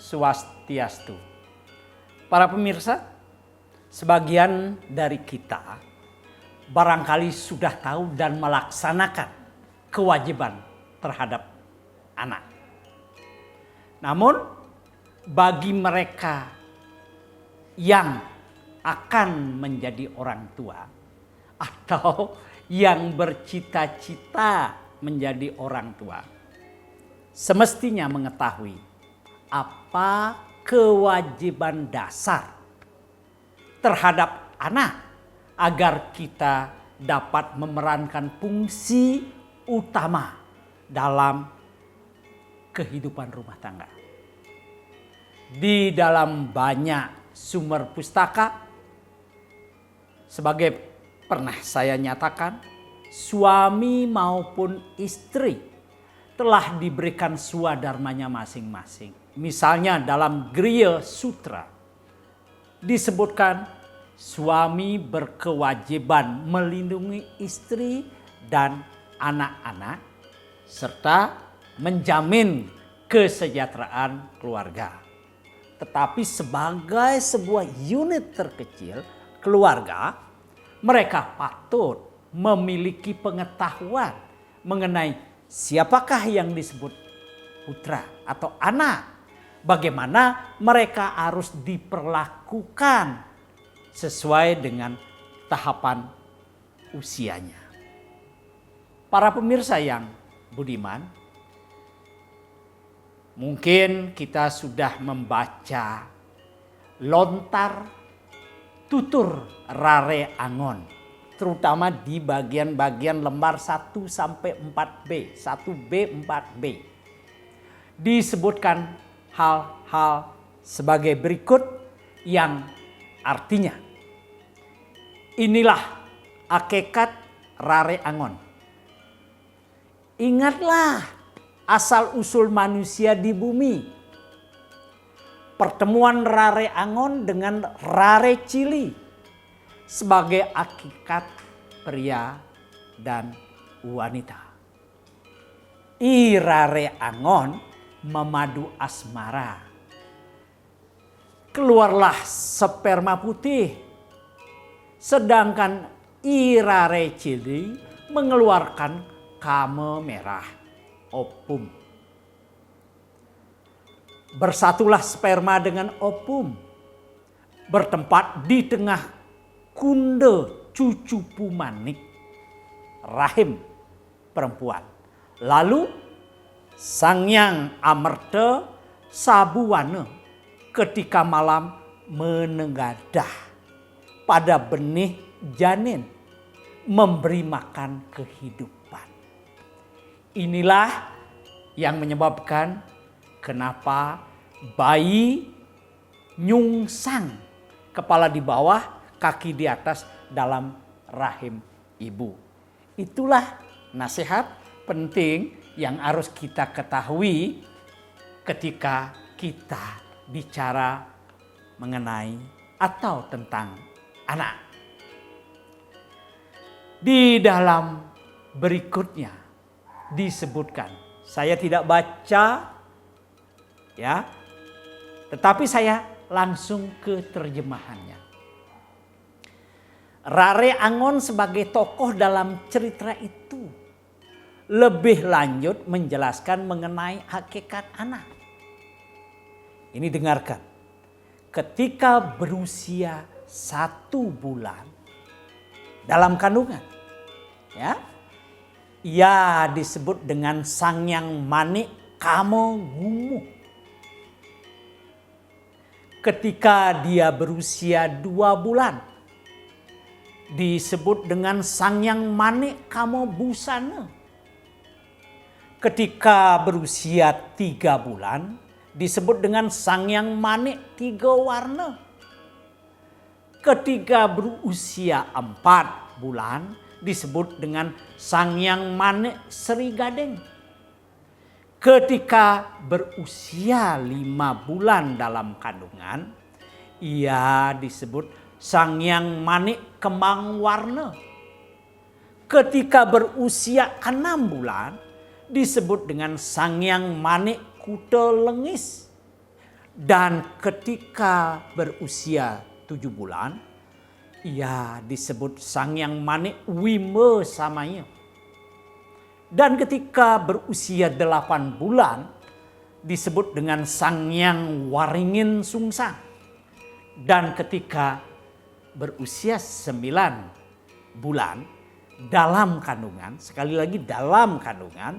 Swastiastu. Para pemirsa, sebagian dari kita barangkali sudah tahu dan melaksanakan kewajiban terhadap anak. Namun bagi mereka yang akan menjadi orang tua atau yang bercita-cita menjadi orang tua, semestinya mengetahui apa kewajiban dasar terhadap anak agar kita dapat memerankan fungsi utama dalam kehidupan rumah tangga. Di dalam banyak sumber pustaka, sebagai pernah saya nyatakan, suami maupun istri telah diberikan swadharmanya masing-masing. Misalnya dalam Griya Sutra disebutkan suami berkewajiban melindungi istri dan anak-anak serta menjamin kesejahteraan keluarga. Tetapi sebagai sebuah unit terkecil keluarga, mereka patut memiliki pengetahuan mengenai siapakah yang disebut putra atau anak. Bagaimana mereka harus diperlakukan sesuai dengan tahapan usianya. Para pemirsa yang budiman, mungkin kita sudah membaca lontar tutur Rare Angon, terutama di bagian-bagian lembar 1 sampai 4B, 1B, 4B. Disebutkan hal-hal sebagai berikut yang artinya, inilah hakikat Rare Angon. Ingatlah asal-usul manusia di bumi. Pertemuan Rare Angon dengan Rare Cili sebagai hakikat pria dan wanita. I Rare Angon memadu asmara. Keluarlah sperma putih, sedangkan I Rare Cili mengeluarkan kame merah, opum. Bersatulah sperma dengan opum, bertempat di tengah kunde cucupu manik, rahim perempuan. Lalu Sang Hyang Amerta Sabuwana ketika malam menengadah pada benih janin, memberi makan kehidupan. Inilah yang menyebabkan kenapa bayi nyungsang, kepala di bawah, kaki di atas dalam rahim ibu. Itulah nasihat penting yang harus kita ketahui ketika kita bicara mengenai atau tentang anak. Di dalam berikutnya disebutkan, saya tidak baca ya, tetapi saya langsung ke terjemahannya. Rare Angon sebagai tokoh dalam cerita itu lebih lanjut menjelaskan mengenai hakikat anak. Ini dengarkan. Ketika berusia 1 bulan dalam kandungan, ya, ia disebut dengan Sang Hyang Manik Kamo Gumu. Ketika dia berusia 2 bulan, disebut dengan Sang Hyang Manik Kamo Busana. Ketika berusia 3 bulan disebut dengan Sang Hyang Manik 3 warna. Ketika berusia 4 bulan disebut dengan Sang Hyang Manik Sri Gading. Ketika berusia 5 bulan dalam kandungan, ia disebut Sang Hyang Manik Kembang Warna. Ketika berusia 6 bulan disebut dengan Sang Hyang Manik Kuta Lengis. Dan ketika berusia 7 bulan, ia disebut Sangyang Mane Wime Samaya. Dan ketika berusia 8 bulan, disebut dengan Sangyang Waringin Sungsang. Dan ketika berusia 9 bulan, dalam kandungan, sekali lagi dalam kandungan,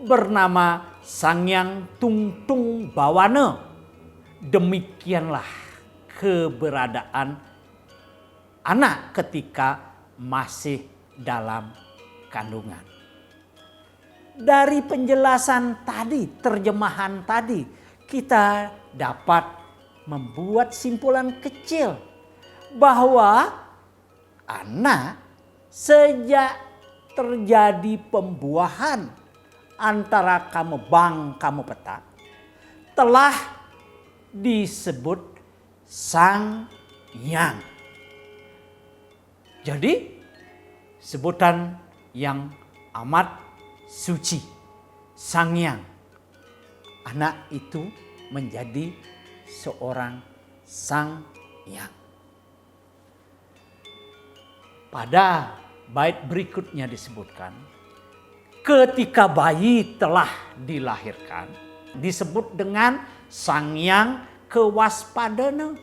bernama Sangyang Tungtung Bawana. Demikianlah keberadaan anak ketika masih dalam kandungan. Dari penjelasan tadi, terjemahan tadi, kita dapat membuat simpulan kecil bahwa anak sejak terjadi pembuahan antara kamebang kamepetak telah disebut Sang Yang. Jadi sebutan yang amat suci, Sang Yang. Anak itu menjadi seorang Sang Yang. Pada bait berikutnya disebutkan, ketika bayi telah dilahirkan, disebut dengan Sangyang Kewaspadana.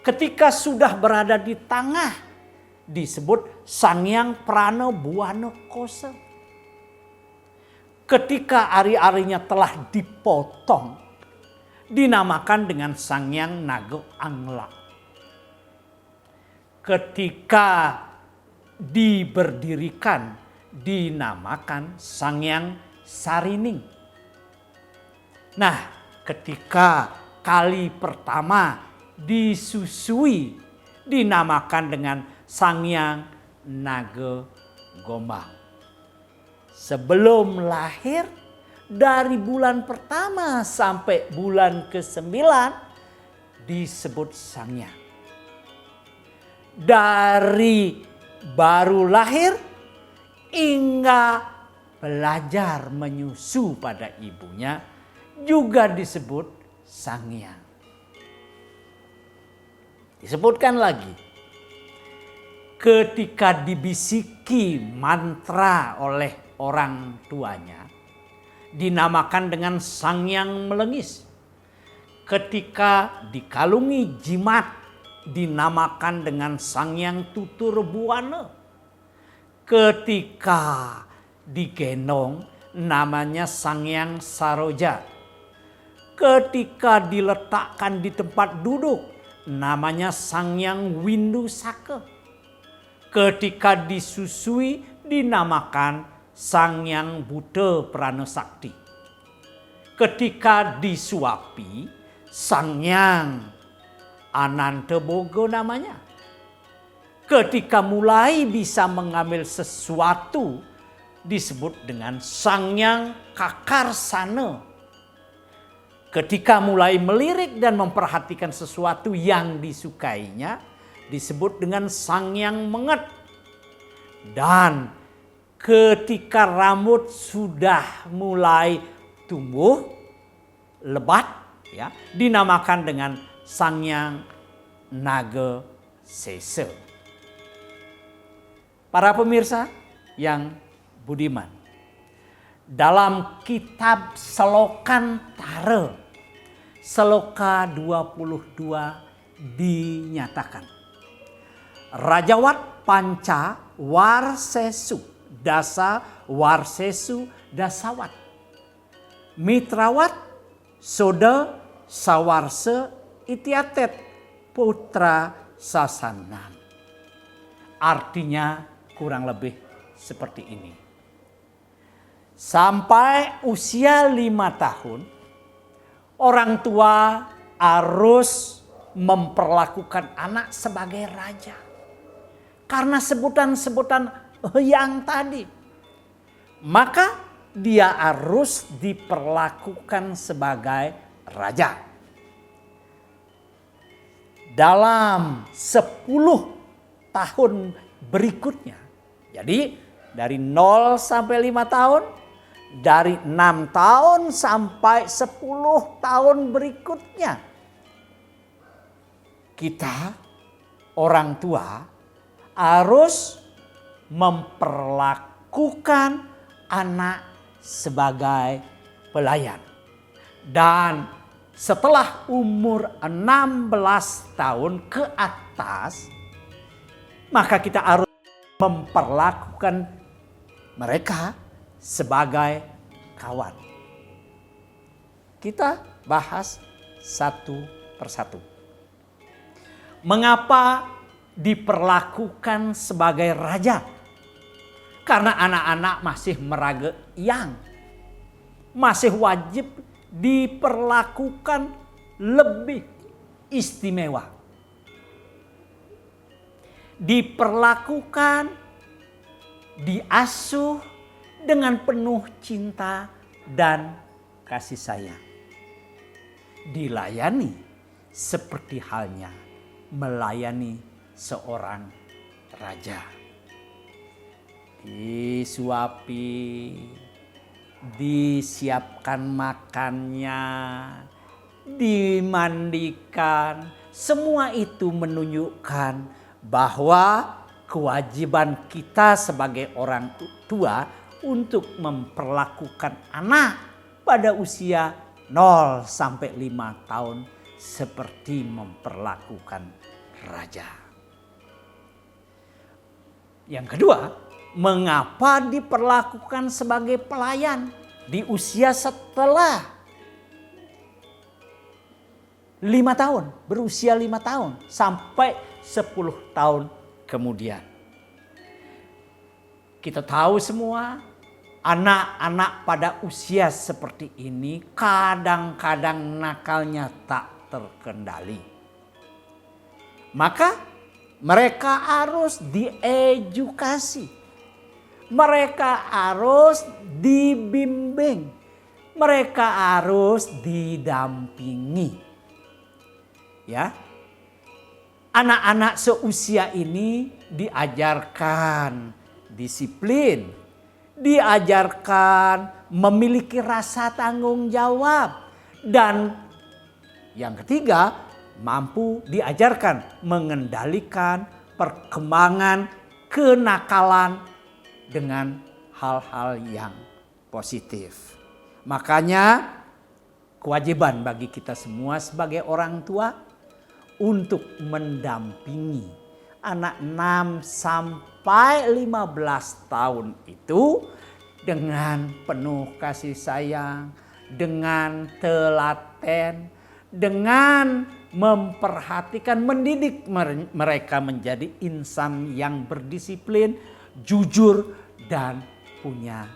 Ketika sudah berada di tengah, disebut Sangyang Prana Buana Kosa. Ketika ari-arinya telah dipotong, dinamakan dengan Sangyang Naga Angla. Ketika diberdirikan, dinamakan Sangyang Sarining. Nah, ketika kali pertama disusui, dinamakan dengan Sangyang Naga Gombang. Sebelum lahir, dari bulan pertama sampai bulan ke-9 disebut Sangyang. Dari baru lahir hingga belajar menyusu pada ibunya juga disebut Sangyang. Disebutkan lagi, ketika dibisiki mantra oleh orang tuanya, dinamakan dengan Sangyang Melengis. Ketika dikalungi jimat, dinamakan dengan Sangyang Tutur Buana. Ketika digendong, namanya Sangyang Saroja. Ketika diletakkan di tempat duduk, namanya Sangyang Windu Saka. Ketika disusui, dinamakan Sangyang Buddha Prana Sakti. Ketika disuapi, Sangyang Ananta Boga namanya. Ketika mulai bisa mengambil sesuatu, disebut dengan Sangyang Kakarsana. Ketika mulai melirik dan memperhatikan sesuatu yang disukainya, disebut dengan Sangyang Menget. Dan ketika rambut sudah mulai tumbuh lebat, ya, dinamakan dengan Sangyang Naga Sesa. Para pemirsa yang budiman, dalam kitab Selokan Tara, Seloka 22 dinyatakan, Rajawat Panca Warsesu Dasa Warsesu Dasawat, Mitrawat Soda Sawarse Itiatet Putra Sasanam. Artinya kurang lebih seperti ini. Sampai usia 5 tahun, orang tua harus memperlakukan anak sebagai raja. Karena sebutan-sebutan yang tadi. Maka dia harus diperlakukan sebagai raja. Dalam 10 tahun berikutnya. Jadi dari 0 sampai 5 tahun, dari 6 tahun sampai 10 tahun berikutnya. Kita orang tua harus memperlakukan anak sebagai pelayan. Dan setelah umur 16 tahun ke atas, maka kita harus memperlakukan mereka sebagai kawan. Kita bahas satu persatu. Mengapa diperlakukan sebagai raja? Karena anak-anak masih merageyang, masih wajib diperlakukan lebih istimewa. Diperlakukan, diasuh dengan penuh cinta dan kasih sayang. Dilayani seperti halnya melayani seorang raja. Disuapi, disiapkan makannya, dimandikan. Semua itu menunjukkan bahwa kewajiban kita sebagai orang tua untuk memperlakukan anak pada usia 0 sampai 5 tahun seperti memperlakukan raja. Yang kedua, mengapa diperlakukan sebagai pelayan di usia setelah 5 tahun, berusia 5 tahun sampai 10 tahun kemudian. Kita tahu semua, anak-anak pada usia seperti ini kadang-kadang nakalnya tak terkendali. Maka mereka harus diedukasi. Mereka harus dibimbing. Mereka harus didampingi. Ya. Anak-anak seusia ini diajarkan disiplin, diajarkan memiliki rasa tanggung jawab, dan yang ketiga mampu diajarkan mengendalikan perkembangan kenakalan dengan hal-hal yang positif. Makanya kewajiban bagi kita semua sebagai orang tua untuk mendampingi anak 6 sampai 15 tahun itu dengan penuh kasih sayang, dengan telaten, dengan memperhatikan, mendidik mereka menjadi insan yang berdisiplin, jujur, dan punya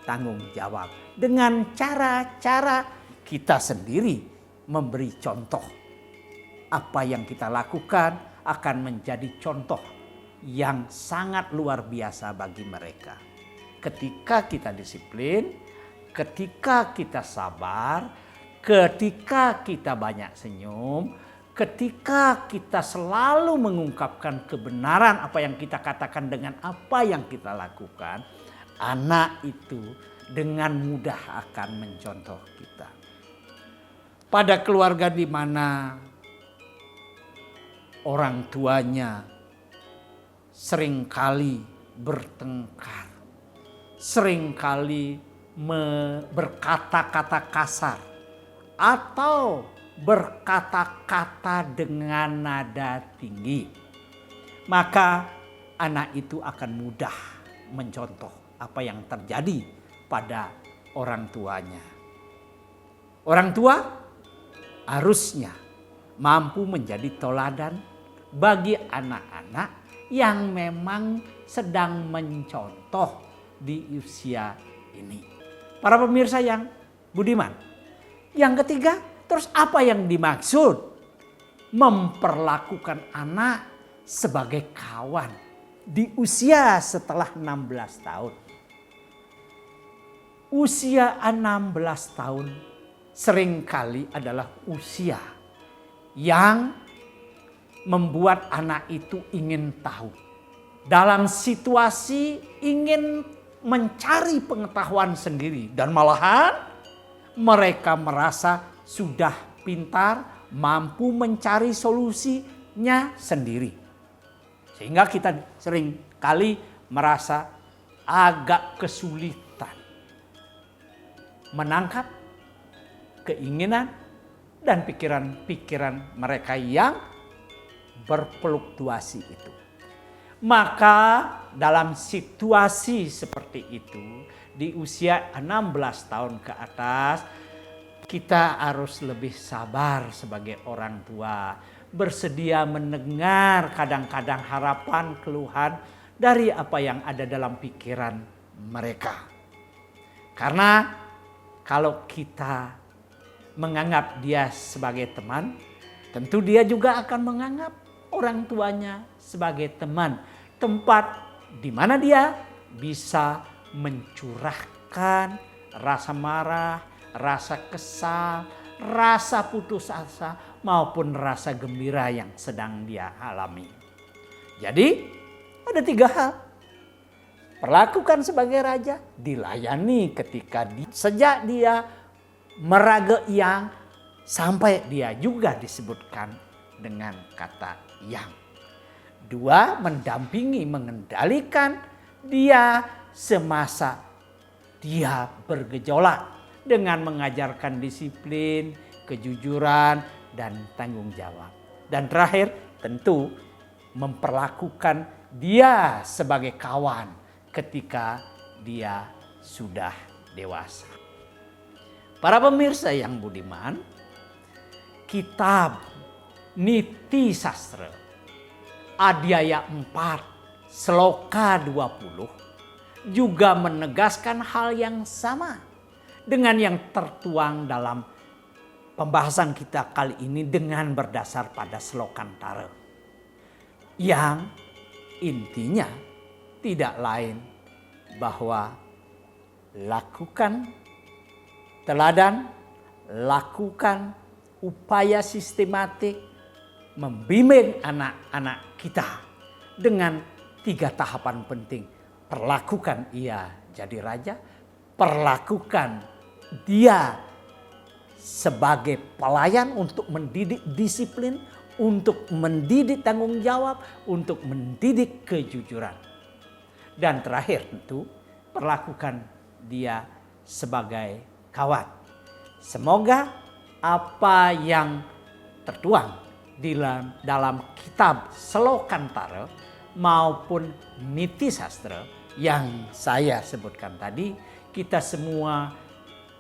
tanggung jawab. Dengan cara-cara kita sendiri memberi contoh. Apa yang kita lakukan akan menjadi contoh yang sangat luar biasa bagi mereka. Ketika kita disiplin, ketika kita sabar, ketika kita banyak senyum, ketika kita selalu mengungkapkan kebenaran apa yang kita katakan dengan apa yang kita lakukan, anak itu dengan mudah akan mencontoh kita. Pada keluarga di mana orang tuanya seringkali bertengkar, seringkali berkata-kata kasar, atau berkata-kata dengan nada tinggi, maka anak itu akan mudah mencontoh apa yang terjadi pada orang tuanya. Orang tua harusnya mampu menjadi teladan bagi anak-anak yang memang sedang mencontoh di usia ini. Para pemirsa yang budiman. Yang ketiga, terus apa yang dimaksud? Memperlakukan anak sebagai kawan di usia setelah 16 tahun. Usia 16 tahun seringkali adalah usia yang membuat anak itu ingin tahu. Dalam situasi ingin mencari pengetahuan sendiri. Dan malahan mereka merasa sudah pintar, mampu mencari solusinya sendiri. Sehingga kita sering kali merasa agak kesulitan menangkap keinginan dan pikiran-pikiran mereka yang berfluktuasi itu. Maka dalam situasi seperti itu, di usia 16 tahun ke atas, kita harus lebih sabar sebagai orang tua. Bersedia mendengar kadang-kadang harapan, keluhan dari apa yang ada dalam pikiran mereka. Karena kalau kita menganggap dia sebagai teman, tentu dia juga akan menganggap orang tuanya sebagai teman. Tempat di mana dia bisa mencurahkan rasa marah, rasa kesal, rasa putus asa, maupun rasa gembira yang sedang dia alami. Jadi ada 3 hal. Perlakukan sebagai raja, dilayani ketika sejak dia meraga yang sampai dia juga disebutkan dengan kata yang. 2, mendampingi, mengendalikan dia semasa dia bergejolak dengan mengajarkan disiplin, kejujuran, dan tanggung jawab. Dan terakhir tentu memperlakukan dia sebagai kawan ketika dia sudah dewasa. Para pemirsa yang budiman, kitab Niti Sastra Adhyaya 4 Sloka 20 juga menegaskan hal yang sama dengan yang tertuang dalam pembahasan kita kali ini dengan berdasar pada Slokantara. Yang intinya tidak lain bahwa lakukan teladan, lakukan upaya sistematik membimbing anak-anak kita dengan 3 tahapan penting. Perlakukan ia jadi raja, perlakukan dia sebagai pelayan untuk mendidik disiplin, untuk mendidik tanggung jawab, untuk mendidik kejujuran. Dan terakhir tentu perlakukan dia sebagai kawan. Semoga apa yang tertuang dalam kitab Slokantara maupun Niti Sastra yang saya sebutkan tadi, kita semua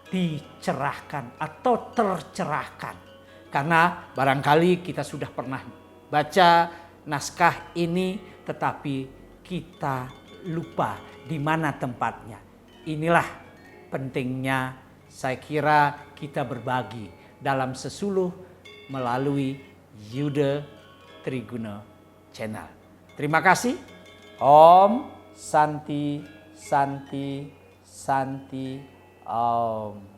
dicerahkan atau tercerahkan. Karena barangkali kita sudah pernah baca naskah ini tetapi kita lupa di mana tempatnya. Inilah pentingnya saya kira kita berbagi dalam sesuluh melalui Yuda Triguna Channel. Terima kasih. Om Santi Santi Santi Om.